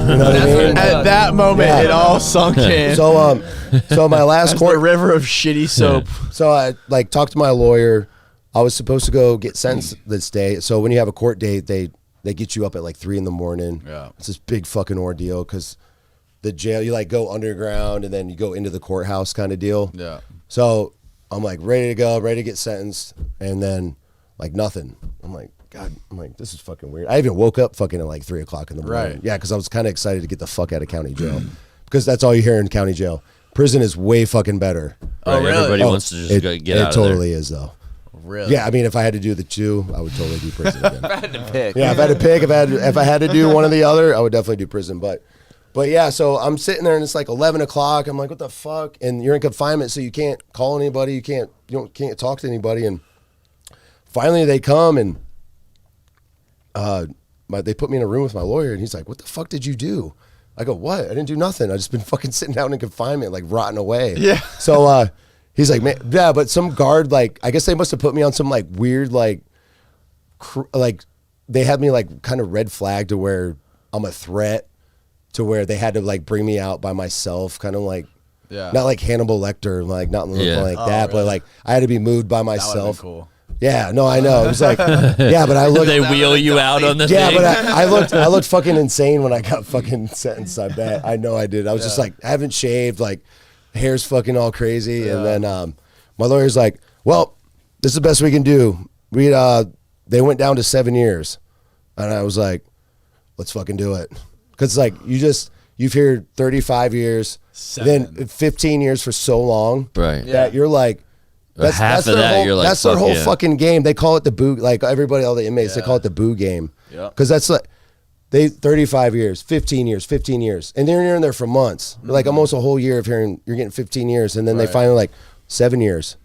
You know what I mean? At that moment, it all sunk in. So my last That's court the river of shitty soap. So I like talked to my lawyer. I was supposed to go get sentenced this day. So when you have a court date, they get you up at like 3 a.m. Yeah. It's this big fucking ordeal because the jail, you like go underground and then you go into the courthouse kind of deal. Yeah. So I'm like ready to go, ready to get sentenced, and then like nothing. I'm like, God, this is fucking weird. I even woke up fucking at like 3 o'clock in the morning. Right. Yeah, because I was kind of excited to get the fuck out of county jail because that's all you hear in county jail. Prison is way fucking better. Oh, really? Everybody wants to just get out It of totally there. is though. Really? Yeah, I mean, if I had to do the two, I would totally do prison again. If I had to pick. Yeah, if I had to pick, if I had to do one or the other, I would definitely do prison. But yeah, so I'm sitting there and it's like 11 o'clock. I'm like, what the fuck? And you're in confinement, so you can't call anybody. You can't talk to anybody. And finally, they come and they put me in a room with my lawyer, and he's like, what the fuck did you do? I go, what? I didn't do nothing. I just been fucking sitting down in confinement, like rotting away. Yeah. So he's like, man, yeah, but some guard, like, I guess they must have put me on some like weird, like they had me like kind of red flag to where I'm a threat, to where they had to like bring me out by myself, kind of like, Yeah. not like Hannibal Lecter, like not like Oh, that, really? but like I had to be moved by That would've been myself. cool. Yeah, no, I know. It was like, yeah, but I looked. They wheel you out on the Yeah, thing. but I looked fucking insane when I got fucking sentenced. I bet. I know I did. I was just like, I haven't shaved, like, hair's fucking all crazy, and then my lawyer's like, well, this is the best we can do. They went down to 7 years, and I was like, let's fucking do it, because like you've heard 35 years, then 15 years for so long, Right. that you're like. Half of that, you're like, that's their fuck whole yeah. fucking game. They call it the boo. Like everybody, all the inmates, they call it the boo game. Yeah. Because that's like 35 years, 15 years, 15 years, and they're in there for months, like almost a whole year of hearing you're getting 15 years, and then they finally like 7 years.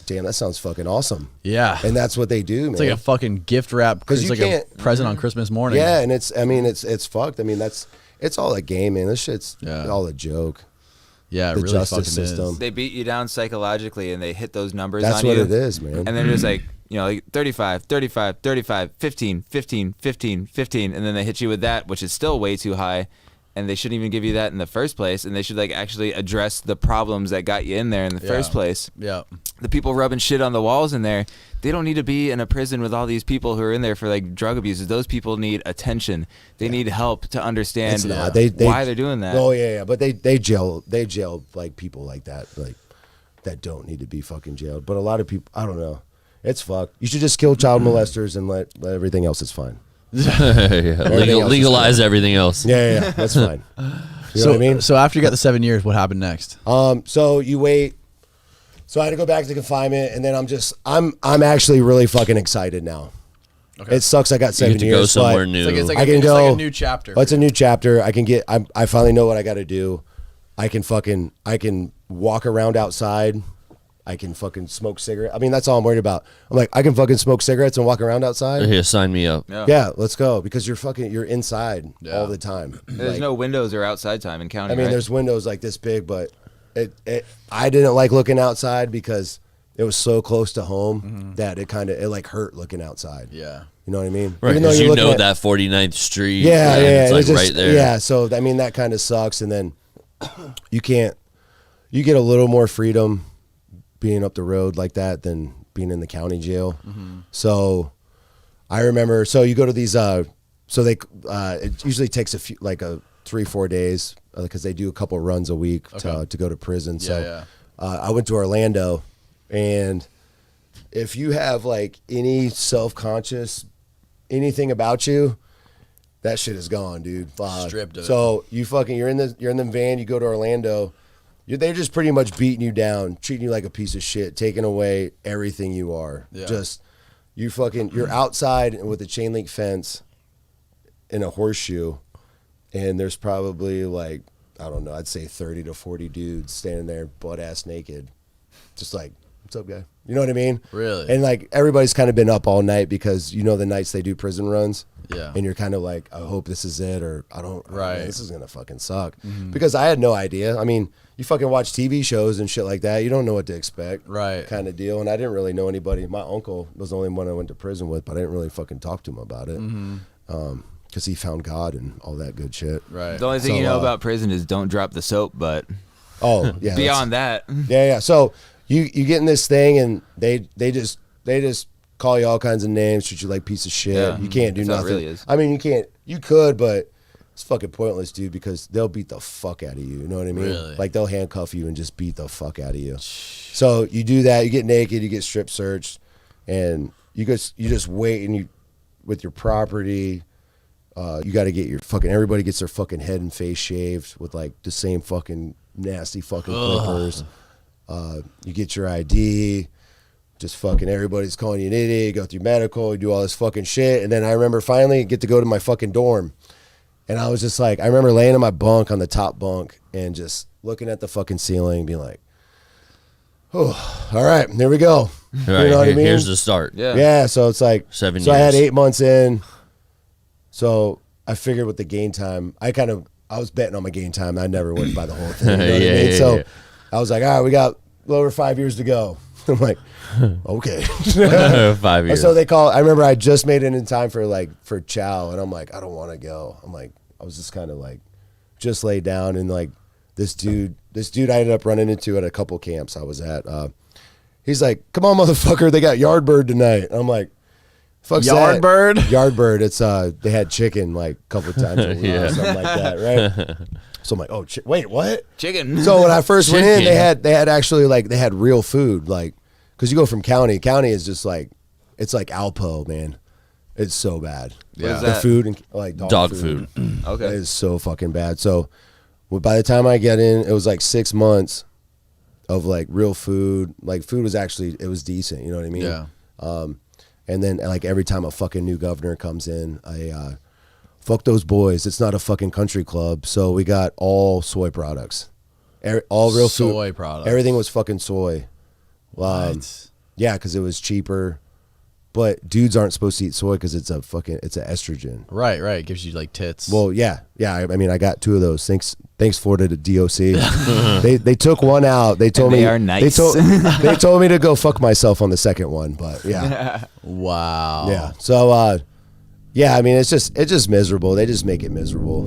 Damn, that sounds fucking awesome. Yeah. And that's what they do, man. It's like a fucking gift wrap. 'Cause It's you like can't- a present on Christmas morning. Yeah, and it's fucked. I mean, it's all a game, man. This shit's all a joke. Yeah, it the really justice fucking system. is. They beat you down psychologically and they hit those numbers That's on you. what it is, man. And then there's like, like 35, 35, 35, 15, 15, 15, 15. And then they hit you with that, which is still way too high. And they shouldn't even give you that in the first place. And they should like actually address the problems that got you in there in the first place. Yeah. The people rubbing shit on the walls in there, they don't need to be in a prison with all these people who are in there for like drug abuses. Those people need attention. They need help to understand why they're doing that. Oh yeah, but they jail like people like that, like that don't need to be fucking jailed. But a lot of people, I don't know, it's fucked. You should just kill child molesters and let everything else is fine. Legalize everything else. Yeah, that's fine. You know what I mean? So after you got the 7 years, what happened next? So you wait. So I had to go back to confinement, and then I'm actually really fucking excited now. Okay. It sucks I got 7 years. You get to go somewhere but new. It's like I can it's go. like a new chapter. It's a new chapter. I can get. I finally know what I got to do. I can walk around outside. I can fucking smoke cigarettes. I mean, that's all I'm worried about. I'm like, I can fucking smoke cigarettes and walk around outside. Here, sign me up. Yeah, let's go, because you're inside all the time. There's no windows or outside time in county. I mean, right? there's windows like this big, but I didn't like looking outside because it was so close to home that it like hurt looking outside. Yeah. You know what I mean? Right, Even though because you're you looking know at- that 49th Street. Yeah, and yeah. It's like just, right there. Yeah, so I mean that kind of sucks, and then you get a little more freedom being up the road like that than being in the county jail. So I remember, so you go to these, so they, it usually takes 3-4 days because they do a couple runs a week to go to prison. So I went to Orlando, and if you have like any self-conscious, anything about you, that shit is gone, dude. Stripped of it. So you're in the van, you go to Orlando, they're just pretty much beating you down, treating you like a piece of shit, taking away everything you are. Yeah. Just you're outside with a chain link fence in a horseshoe, and there's probably like, I don't know, I'd say 30 to 40 dudes standing there butt ass naked, just like, what's up, guy? You know what I mean? Really? And like everybody's kind of been up all night because the nights they do prison runs. Yeah. And you're kind of like, I hope this is it, or I don't. Right. This is gonna fucking suck, because I had no idea. I mean, you fucking watch TV shows and shit like that. You don't know what to expect. Right. Kind of deal. And I didn't really know anybody. My uncle was the only one I went to prison with, but I didn't really fucking talk to him about it. because he found God and all that good shit. Right. The only thing So, you know about prison is don't drop the soap, but Oh yeah. that's- beyond that, Yeah. So you get in this thing and they just call you all kinds of names, treat you like piece of shit. Yeah. You can't do That's how it nothing. really is. I mean, you could, but it's fucking pointless, dude, because they'll beat the fuck out of you. You know what I mean? Really? Like they'll handcuff you and just beat the fuck out of you. So you do that, you get naked, you get strip searched, and you just wait and you with your property. You got to get your fucking. Everybody gets their fucking head and face shaved with like the same fucking nasty fucking clippers. You get your ID. Just fucking everybody's calling you an idiot. You go through medical. You do all this fucking shit, and then I remember finally get to go to my fucking dorm, and I was just like, I remember laying in my bunk on the top bunk and just looking at the fucking ceiling, being like, "Oh, all right, here we go." Right, You know what I mean? Here's the start. yeah. Yeah, so it's like 7 So I had years. 8 months in. So I figured with the game time, I was betting on my game time. I never went by the whole thing. You know what I Yeah, mean? yeah, So yeah. I was like, all right, we got a little over 5 years to go. I'm like, okay. 5 years. So I remember I just made it in time for chow, and I'm like, I don't want to go. I'm like, I was just kind of like, just laid down, and like this dude I ended up running into at a couple camps I was at. He's like, come on, motherfucker, they got Yardbird tonight. I'm like, fuck's that? Yardbird? Yardbird. It's they had chicken like a couple times a week Yeah. or something like that, right? So I'm like, oh, wait, what? Chicken. So when I first went in, Chicken. they had actually like they had real food, like because you go from county is just like it's like Alpo, man. It's so bad. Yeah. is The that? food and like Dog food. It Okay. is so fucking bad. So by the time I get in, it was like 6 months of like real food. Like food was actually it was decent. You know what I mean? Yeah. And then like every time a fucking new governor comes in, I fuck those boys. It's not a fucking country club. So we got all soy products, all real food. Soy products. Everything was fucking soy. What? Yeah, because it was cheaper. But dudes aren't supposed to eat soy because it's an estrogen. Right. It gives you like tits. Well, yeah. I mean, I got 2 of those. Thanks Florida to DOC. they took one out. They told And me they are nice. They told me to go fuck myself on the second one. But yeah, wow. yeah. So yeah, I mean, it's just miserable. They just make it miserable.